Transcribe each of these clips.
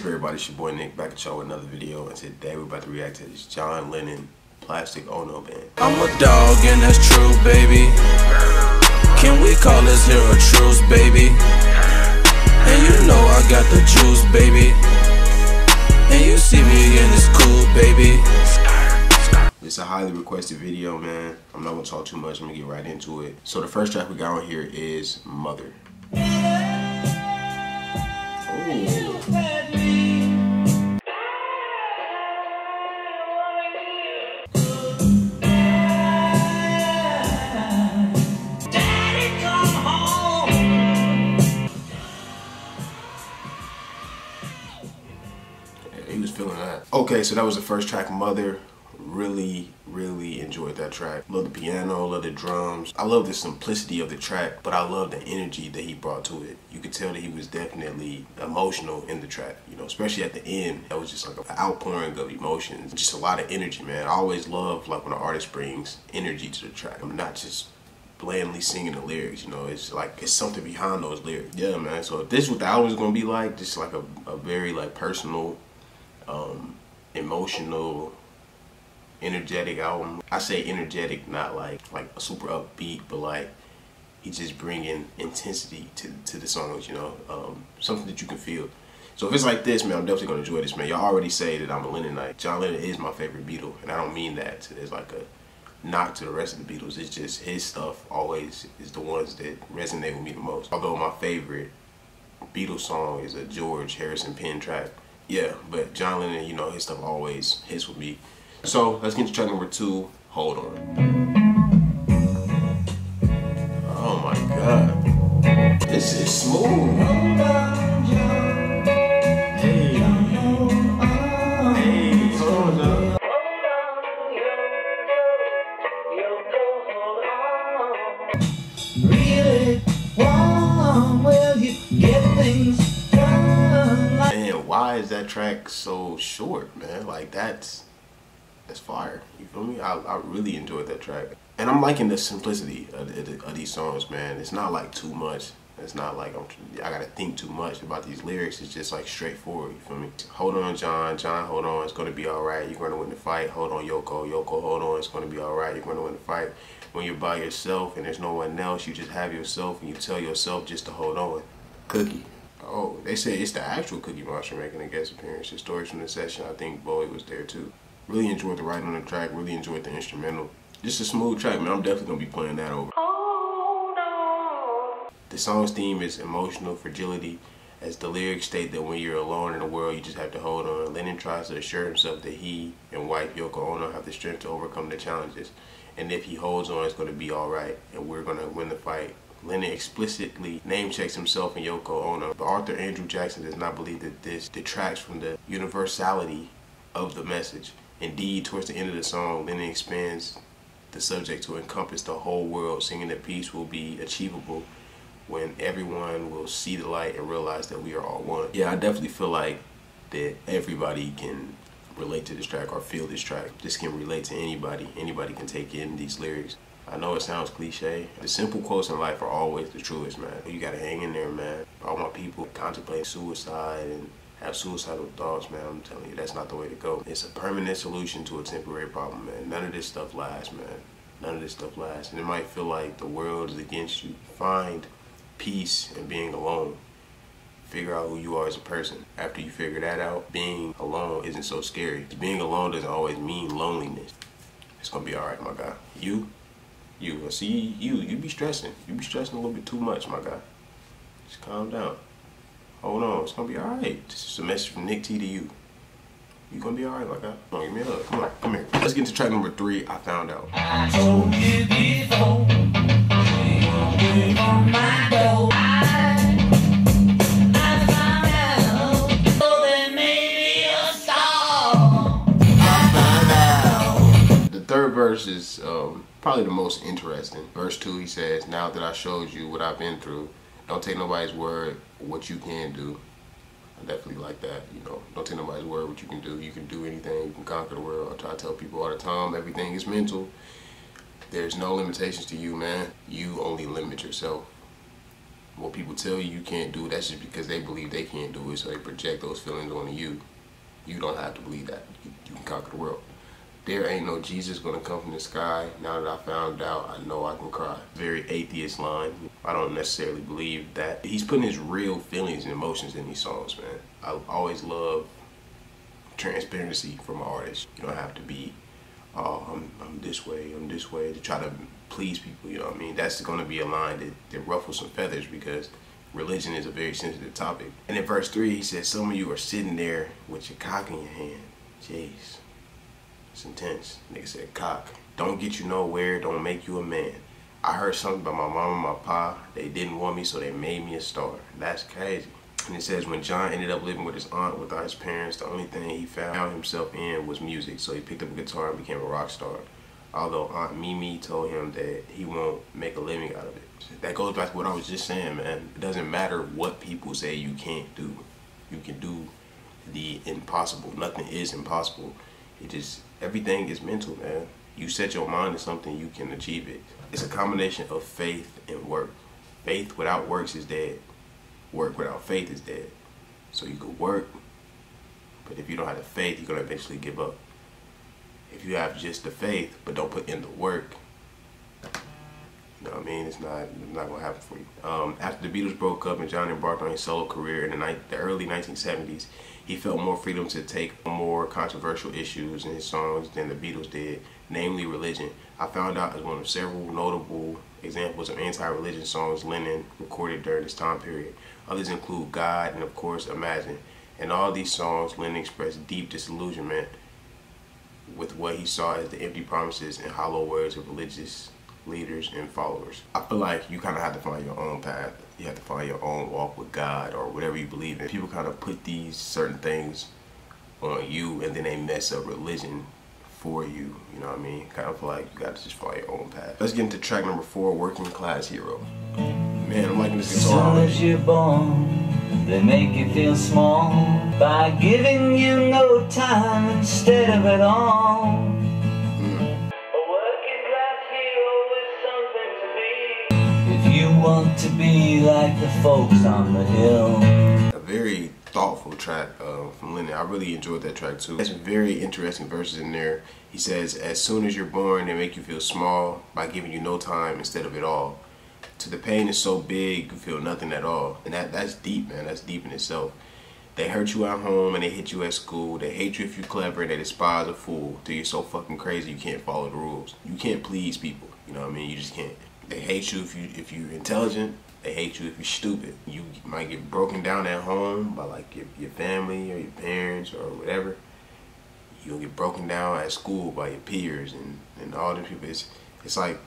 everybody? It's your boy Nick back at y'all with another video, and today we're about to react to this John Lennon Plastic Ono band. I'm a dog and that's true, baby. Can we call this here a truce, baby? And you know I got the juice, baby. And you see me and it's cool, baby. It's a highly requested video, man. I'm not gonna talk too much, I'm gonna get right into it. So the first track we got on here is Mother. Ooh. He was feeling that. Okay, so that was the first track, Mother. Really enjoyed that track. Love the piano, love the drums. I love the simplicity of the track, but I love the energy that he brought to it. You could tell that he was definitely emotional in the track, you know, especially at the end. That was just like an outpouring of emotions, just a lot of energy, man. I always love like when an artist brings energy to the track. I'm not just blandly singing the lyrics, you know, it's like it's something behind those lyrics. Yeah, man. So if this is what the album is gonna be like, just like a very like personal, emotional, energetic album. I say energetic, not like a super upbeat, but like he's just bringing intensity to the songs, you know, something that you can feel. So if it's like this, man, I'm definitely gonna enjoy this, man. Y'all already say that I'm a Lennonite. John Lennon is my favorite Beatle, and I don't mean that as like a knock to the rest of the Beatles. It's just his stuff always is the ones that resonate with me the most. Although my favorite Beatles song is a George Harrison pen track. Yeah, but John Lennon, you know, his stuff always hits with me. So let's get to track number 2, Hold On. Oh my God. This is smooth. Hey. Hey, hold on. Really warm, will you get things done? Man, why is that track so short, man? Like that's fire. You feel me? I really enjoyed that track. And I'm liking the simplicity of these songs, man. It's not like too much. It's not like I gotta think too much about these lyrics. It's just like straightforward, you feel me? Hold on, John, hold on, it's gonna be alright, you're gonna win the fight. Hold on, Yoko, hold on, it's gonna be alright, you're gonna win the fight. When you're by yourself and there's no one else, you just have yourself and you tell yourself just to hold on. Cookie. Oh, they say it's the actual Cookie Monster making a guest appearance. The stories from the session, I think Bowie was there too. Really enjoyed the writing on the track, really enjoyed the instrumental. Just a smooth track, man. I'm definitely gonna be playing that over. The song's theme is emotional fragility, as the lyrics state that when you're alone in the world, you just have to hold on. Lennon tries to assure himself that he and wife Yoko Ono have the strength to overcome the challenges. And if he holds on, it's gonna be alright, and we're gonna win the fight. Lennon explicitly name-checks himself and Yoko Ono. But Author Andrew Jackson does not believe that this detracts from the universality of the message. Indeed, towards the end of the song, Lennon expands the subject to encompass the whole world, singing that peace will be achievable when everyone will see the light and realize that we are all one. Yeah, I definitely feel like that everybody can relate to this track or feel this track. This can relate to anybody. Anybody can take in these lyrics. I know it sounds cliche. The simple quotes in life are always the truest, man. You gotta hang in there, man. All my people contemplate suicide and have suicidal thoughts, man, I'm telling you, that's not the way to go. It's a permanent solution to a temporary problem, man. None of this stuff lasts, man. None of this stuff lasts. And it might feel like the world is against you. Find peace in being alone. Figure out who you are as a person. After you figure that out, being alone isn't so scary. Being alone doesn't always mean loneliness. It's gonna be alright, my guy. You be stressing. You be stressing a little bit too much, my guy. Just calm down. Hold on, it's gonna be alright. This is a message from Nick T to you. You gonna be alright, my guy. Come on, give me a hug. Come on, come here. Let's get to track number 3, I Found Out. I told you before, on my door. I found out, so there may be a star. I found out. The third verse is probably the most interesting. Verse 2, he says, now that I showed you what I've been through, don't take nobody's word what you can do. I definitely like that, you know. Don't take nobody's word what you can do. You can do anything. You can conquer the world. I try to tell people all the time, everything is mental. There's no limitations to you, man. You only limit yourself. What people tell you can't do, that's just because they believe they can't do it, so they project those feelings onto you. You don't have to believe that. You can conquer the world. There ain't no Jesus gonna come from the sky. Now that I found out, I know I can cry. Very atheist line. I don't necessarily believe that. He's putting his real feelings and emotions in these songs, man. I always love transparency from an artist. You don't have to be, oh, I'm this way to try to please people, you know what I mean? That's gonna be a line that ruffles some feathers because religion is a very sensitive topic. And in verse 3, he says, some of you are sitting there with your cock in your hand. Jeez, it's intense. Nigga said cock. Don't get you nowhere, don't make you a man. I heard something about my mama and my pa. They didn't want me, so they made me a star. That's crazy. And it says when John ended up living with his aunt without his parents, the only thing he found himself in was music. So he picked up a guitar and became a rock star. Although Aunt Mimi told him that he won't make a living out of it. That goes back to what I was just saying, man. It doesn't matter what people say you can't do. You can do the impossible. Nothing is impossible. It just, everything is mental, man. You set your mind to something, you can achieve it. It's a combination of faith and work. Faith without works is dead. Work without faith is dead. So you could work, but if you don't have the faith, you're gonna eventually give up. If you have just the faith, but don't put in the work, you know what I mean? It's not gonna happen for you. After the Beatles broke up and John embarked on his solo career in the early 1970s, he felt more freedom to take more controversial issues in his songs than the Beatles did, namely religion. I found out as one of several notable examples of anti-religion songs Lennon recorded during this time period. Others include God and, of course, Imagine. In all these songs, Lennon expressed deep disillusionment with what he saw as the empty promises and hollow words of religious leaders and followers. I feel like you kind of have to find your own path. You have to find your own walk with God or whatever you believe in. People kind of put these certain things on you and then they mess up religion for you. You know what I mean? Kind of feel like you got to just find your own path. Let's get into track number 4, Working Class Hero. Man, I'm liking this guitar. As soon as you're born, they make you feel small by giving you no time instead of it all. If you want to be like the folks on the hill. A very thoughtful track from Lennon. I really enjoyed that track too. There's some very interesting verses in there. He says, as soon as you're born, they make you feel small by giving you no time instead of it all. To the pain is so big, you feel nothing at all. And that's deep, man. That's deep in itself. They hurt you at home and they hit you at school. They hate you if you're clever and they despise a fool. Till you're so fucking crazy you can't follow the rules. You can't please people. You know what I mean? You just can't. They hate you if you're intelligent. They hate you if you're stupid. You might get broken down at home by like your family or your parents or whatever. You'll get broken down at school by your peers and all the people. It's like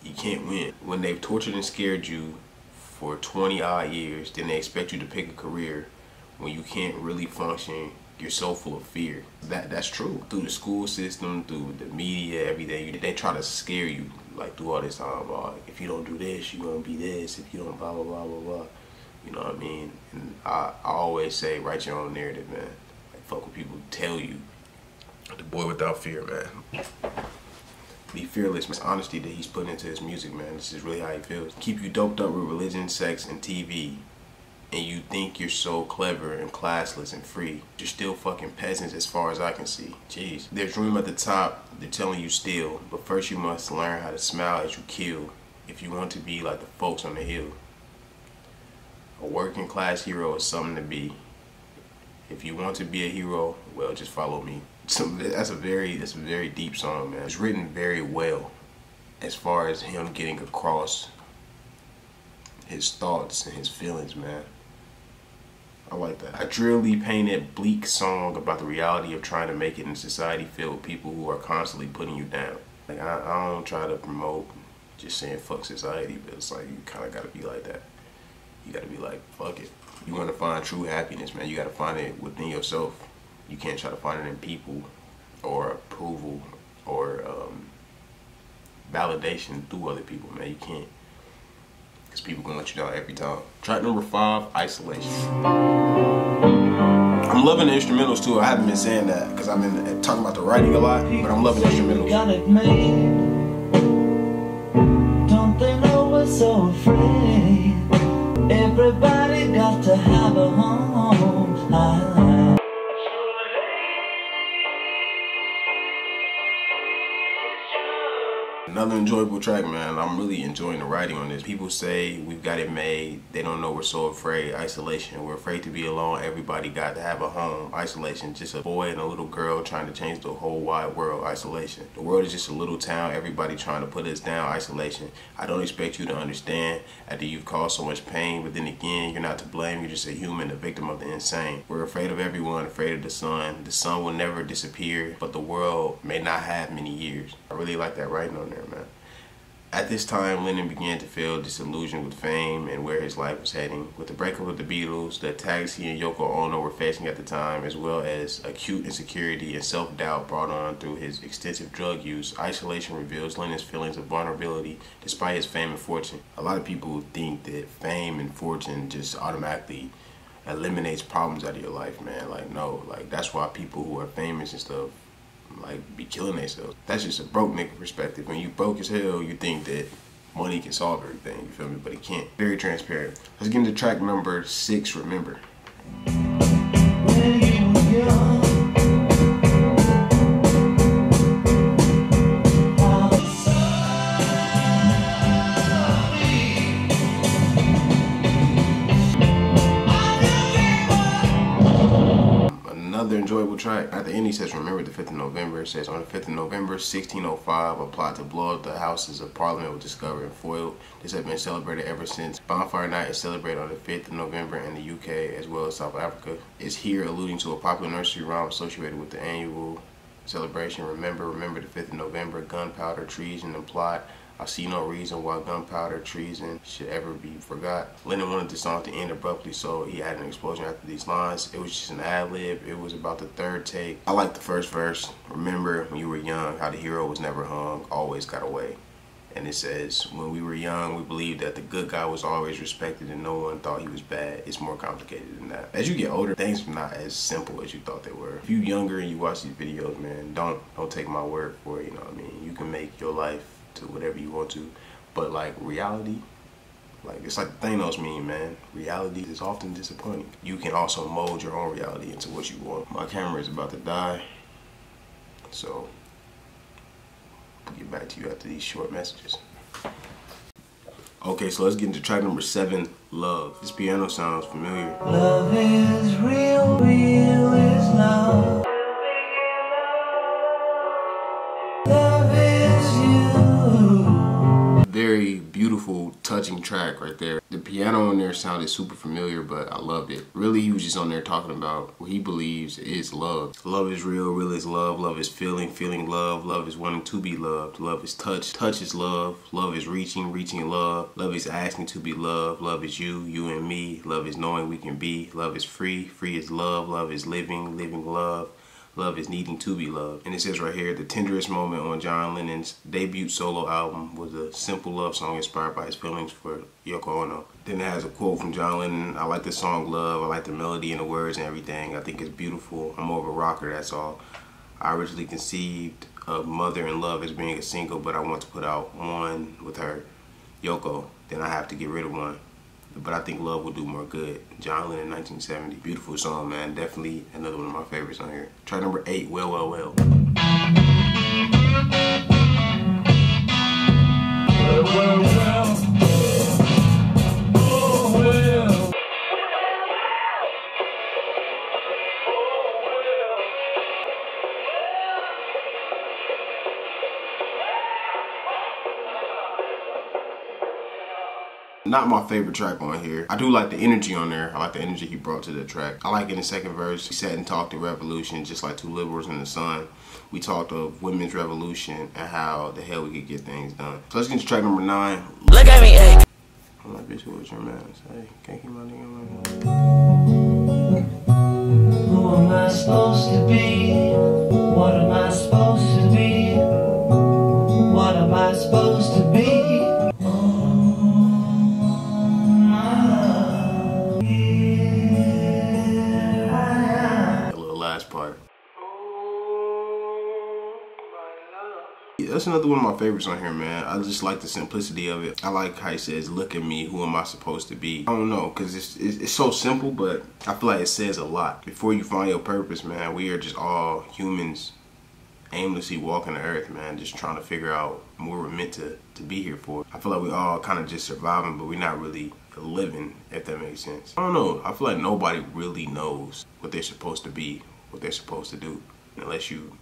you can't win. When they've tortured and scared you for 20 odd years, then they expect you to pick a career when you can't really function. You're so full of fear. That's true. Through the school system, through the media, everything, they try to scare you like through all this time. If you don't do this, you're gonna be this. If you don't blah blah blah blah blah. You know what I mean? And I always say, write your own narrative, man. Like fuck what people tell you. The boy without fear, man. Be fearless. It's honesty that he's putting into his music, man. This is really how he feels. Keep you doped up with religion, sex, and TV. And you think you're so clever and classless and free. You're still fucking peasants as far as I can see. Jeez. There's room at the top. They're telling you still. But first you must learn how to smile as you kill if you want to be like the folks on the hill. A working class hero is something to be. If you want to be a hero, well, just follow me. That's a very deep song, man. It's written very well as far as him getting across his thoughts and his feelings, man. I like that. A drearily painted, bleak song about the reality of trying to make it in society filled with people who are constantly putting you down. Like I don't try to promote just saying fuck society, but it's like you kind of got to be like that. You got to be like, fuck it. You want to find true happiness, man. You got to find it within yourself. You can't try to find it in people or approval or validation through other people, man. You can't. Because people gonna let you down every time. Track number 5, Isolation. I'm loving the instrumentals too. I haven't been saying that because I've been talking about the writing a lot, but I'm loving the instrumentals. Got it made. Don't they know we're so afraid? Everybody got to have a home. Another enjoyable track, man. I'm really enjoying the writing on this. People say we've got it made. They don't know we're so afraid. Isolation. We're afraid to be alone. Everybody got to have a home. Isolation. Just a boy and a little girl trying to change the whole wide world. Isolation. The world is just a little town. Everybody trying to put us down. Isolation. I don't expect you to understand after you've caused so much pain. But then again, you're not to blame. You're just a human, a victim of the insane. We're afraid of everyone. Afraid of the sun. The sun will never disappear. But the world may not have many years. I really like that writing on there, man. At this time, Lennon began to feel disillusioned with fame and where his life was heading. With the breakup of the Beatles, the attacks he and Yoko Ono were facing at the time, as well as acute insecurity and self-doubt brought on through his extensive drug use, isolation reveals Lennon's feelings of vulnerability despite his fame and fortune. A lot of people think that fame and fortune just automatically eliminates problems out of your life, man. Like, no. Like, that's why people who are famous and stuff like be killing themselves. That's just a broke nigga perspective. When you broke as hell, you think that money can solve everything, you feel me? But it can't. Very transparent. Let's get into track number 6, Remember. Another enjoyable track. At the end he says, remember the 5th of November. It says, on the 5th of November, 1605, a plot to blow up the Houses of Parliament was discovered and foiled. This has been celebrated ever since. Bonfire Night is celebrated on the 5th of November in the UK as well as South Africa. It's here alluding to a popular nursery rhyme associated with the annual celebration. Remember the 5th of November, gunpowder, treason, and plot. I see no reason why gunpowder, treason should ever be forgot. Lennon wanted the song to end abruptly, so he had an explosion after these lines. It was just an ad-lib. It was about the 3rd take. I like the first verse. Remember when you were young, how the hero was never hung, always got away. And it says, when we were young, we believed that the good guy was always respected and no one thought he was bad. It's more complicated than that. As you get older, things are not as simple as you thought they were. If you're younger and you watch these videos, man, don't take my word for it, you know what I mean? You can make your life to whatever you want to, but like reality, like it's like the Thanos meme, man. Reality is often disappointing. You can also mold your own reality into what you want. My camera is about to die, so I'll get back to you after these short messages. Okay, so let's get into track number 7, Love. This piano sounds familiar. Love is real, real is love. Love is you. Very beautiful, touching track right there. The piano on there sounded super familiar, but I loved it. Really, he was just on there talking about what he believes is love. Love is real, real is love. Love is feeling, feeling love. Love is wanting to be loved. Love is touch, touch is love. Love is reaching, reaching love. Love is asking to be loved. Love is you, you and me. Love is knowing we can be. Love is free, free is love. Love is living, living love. Love is needing to be loved. And it says right here, the tenderest moment on John Lennon's debut solo album was a simple love song inspired by his feelings for Yoko Ono. Then it has a quote from John Lennon. I like the song Love. I like the melody and the words and everything. I think it's beautiful. I'm more of a rocker, that's all. I originally conceived of Mother in Love as being a single, but I want to put out one with her, Yoko. Then I have to get rid of one. But I think Love will do more good. John Lennon, 1970. Beautiful song, man. Definitely another one of my favorites on here. Track number 8, Well, Well, Well. Well, well, well. Oh, well. Not my favorite track on here. I do like the energy on there. I like the energy he brought to the track. I like in the second verse, he sat and talked to revolution just like two liberals in the sun. We talked of women's revolution and how the hell we could get things done. So let's get to track number 9. Look at me, hey. I'm like, bitch, who was your man? Hey, can't keep my nigga like Who am I supposed to be? What am I supposed to be? What am I supposed to be? that little last part. Yeah, that's another one of my favorites on here, man. I just like the simplicity of it. I like how he says, "Look at me, who am I supposed to be?" I don't know, because it's so simple, but I feel like it says a lot. Before you find your purpose, man, we are just all humans aimlessly walking the earth, man, just trying to figure out what we're meant to be here for. I feel like we all kind of just surviving, but we're not really living, if that makes sense. I don't know. I feel like nobody really knows what they're supposed to be, what they're supposed to do, unless you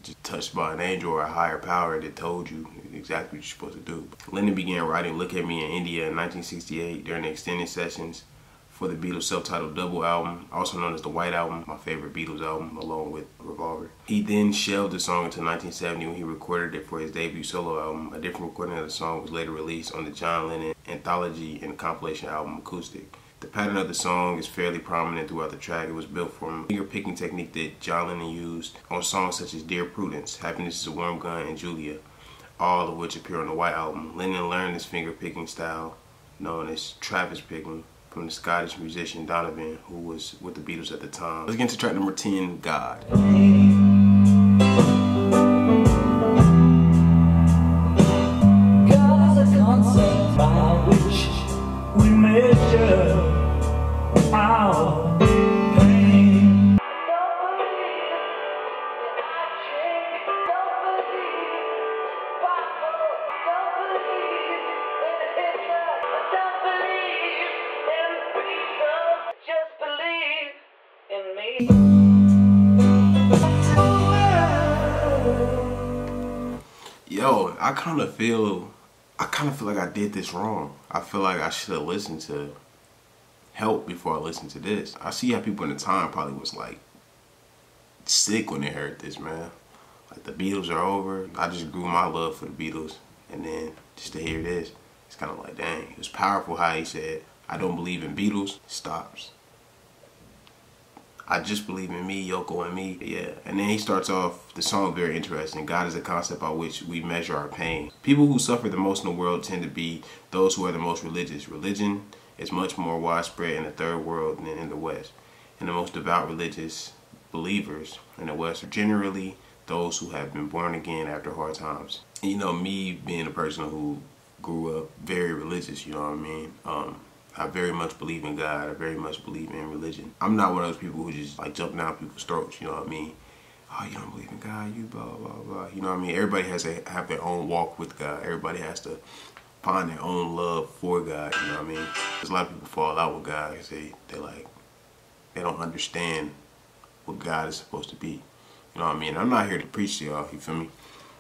just touched by an angel or a higher power that told you exactly what you're supposed to do. Lennon began writing "Look at Me" in India in 1968 during the extended sessions for the Beatles' self-titled double album, also known as the White Album, my favorite Beatles album, along with Revolver. He then shelved the song until 1970 when he recorded it for his debut solo album. A different recording of the song was later released on the John Lennon anthology and compilation album Acoustic. The pattern of the song is fairly prominent throughout the track. It was built from a finger-picking technique that John Lennon used on songs such as Dear Prudence, Happiness is a Warm Gun, and Julia, all of which appear on the White Album. Lennon learned this finger-picking style, known as Travis picking, from the Scottish musician Donovan, who was with the Beatles at the time. Let's get into track number 10, God. God is a concept by which we measure our pain. Don't believe in action, don't believe Bible, don't believe in Hitler, don't believe in Beatles, just believe in me. Yo, I kind of feel like I did this wrong. I feel like I should have listened to Help before I listened to this. I see how people in the time probably was like sick when they heard this, man. Like, the Beatles are over. I just grew my love for the Beatles, and then just to hear this, it's kind of like, dang. It was powerful how he said, "I don't believe in Beatles." Stops. "I just believe in me, Yoko and me." Yeah. And then he starts off the song very interesting. God is a concept by which we measure our pain. People who suffer the most in the world tend to be those who are the most religious. Religion is much more widespread in the third world than in the West. And the most devout religious believers in the West are generally those who have been born again after hard times. And, you know, me being a person who grew up very religious, you know what I mean? I very much believe in God. I very much believe in religion. I'm not one of those people who just like jump down people's throats, you know what I mean? "Oh, you don't believe in God, you blah, blah, blah." You know what I mean? Everybody has to have their own walk with God. Everybody has to find their own love for God, you know what I mean? There's a lot of people fall out with God because they don't understand what God is supposed to be. You know what I mean? I'm not here to preach to y'all, you feel me?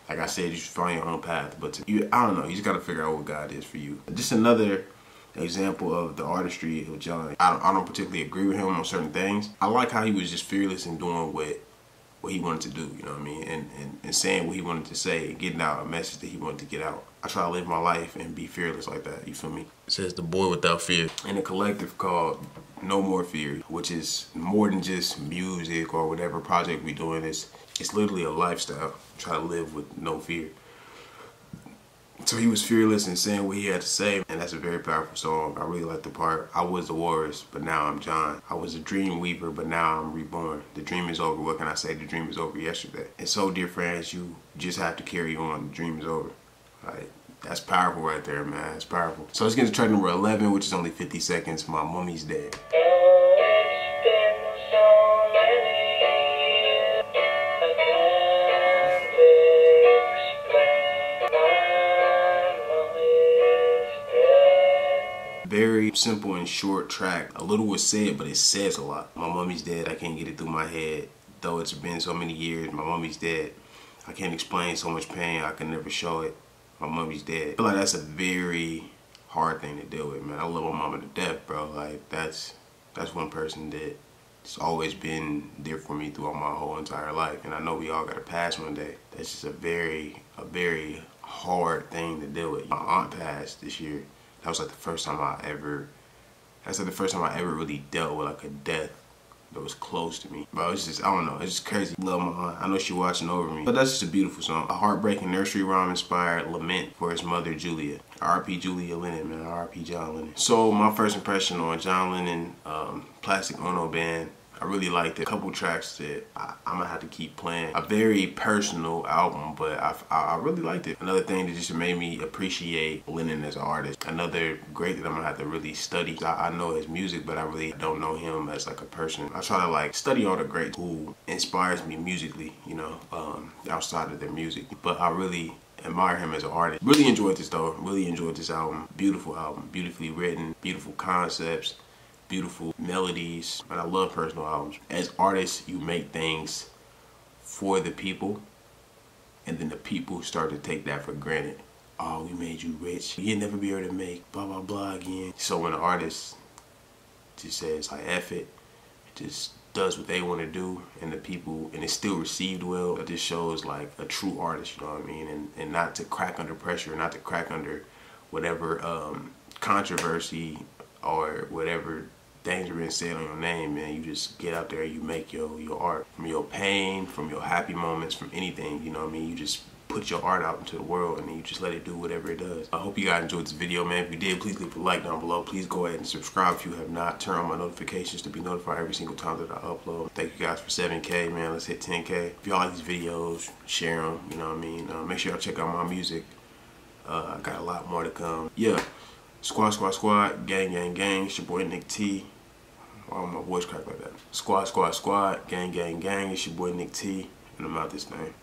Like I said, you should find your own path. But I don't know, you just got to figure out what God is for you. Just another example of the artistry of John. I don't particularly agree with him on certain things. I like how he was just fearless in doing what he wanted to do, you know what I mean? And saying what he wanted to say, and getting out a message that he wanted to get out. I try to live my life and be fearless like that, you feel me? It says "The Boy Without Fear" in a collective called No More Fear, which is more than just music or whatever project we doing. It's literally a lifestyle. Try to live with no fear. So he was fearless in saying what he had to say, and that's a very powerful song. I really like the part, "I was the Walrus, but now I'm John. I was a dream weaver, but now I'm reborn. The dream is over. What can I say? The dream is over yesterday." And so, dear friends, you just have to carry on. The dream is over. Like, that's powerful right there, man. That's powerful. So let's get to track number 11, which is only 50 seconds. "My Mummy's Dead." Very simple and short track. A little was said, but it says a lot. My mummy's dead. I can't get it through my head. Though it's been so many years, my mummy's dead. I can't explain so much pain. I can never show it. My mummy's dead. I feel like that's a very hard thing to deal with, man. I love my mama to death, bro. Like, that's one person that's always been there for me throughout my whole entire life. And I know we all gotta pass one day. That's just a very hard thing to deal with. My aunt passed this year. That was like the first time I ever really dealt with like a death that was close to me. Bro, it's just, I don't know, it's just crazy. Love my aunt. I know she's watching over me. But that's just a beautiful song. A heartbreaking nursery rhyme inspired lament for his mother, Julia. R.I.P. Julia Lennon, man. R.I.P. John Lennon. So my first impression on John Lennon, Plastic Ono Band. I really liked it. A couple tracks that I'm gonna have to keep playing. A very personal album, but I really liked it. Another thing that just made me appreciate Lennon as an artist. Another great that I'm gonna have to really study. I know his music, but I really don't know him as like a person. I try to like study all the greats who inspires me musically, you know, outside of their music. But I really admire him as an artist. Really enjoyed this though. Really enjoyed this album. Beautiful album. Beautifully written. Beautiful concepts. Beautiful melodies. And I love personal albums. As artists, you make things for the people, and then the people start to take that for granted. Oh, we made you rich. You'll never be able to make blah blah blah again. So when an artist just says like F it, just does what they want to do, and the people, and it's still received well, it just shows like a true artist, you know what I mean? And not to crack under pressure, not to crack under whatever controversy or whatever things are being said on your name, man. You just get out there, you make your art from your pain, from your happy moments, from anything, you know what I mean? You just put your art out into the world, and then you just let it do whatever it does. I hope you guys enjoyed this video, man. If you did, please leave a like down below. Please go ahead and subscribe if you have not. Turn on my notifications to be notified every single time that I upload. Thank you guys for 7K, man. Let's hit 10K. If y'all like these videos, share them, you know what I mean? Make sure y'all check out my music. I got a lot more to come. Yeah, squad, squad, squad, gang, gang, gang. It's your boy Nick T. Why my voice crack like that? Squad, squad, squad, gang, gang, gang. It's your boy Nick T, and I'm out this thing.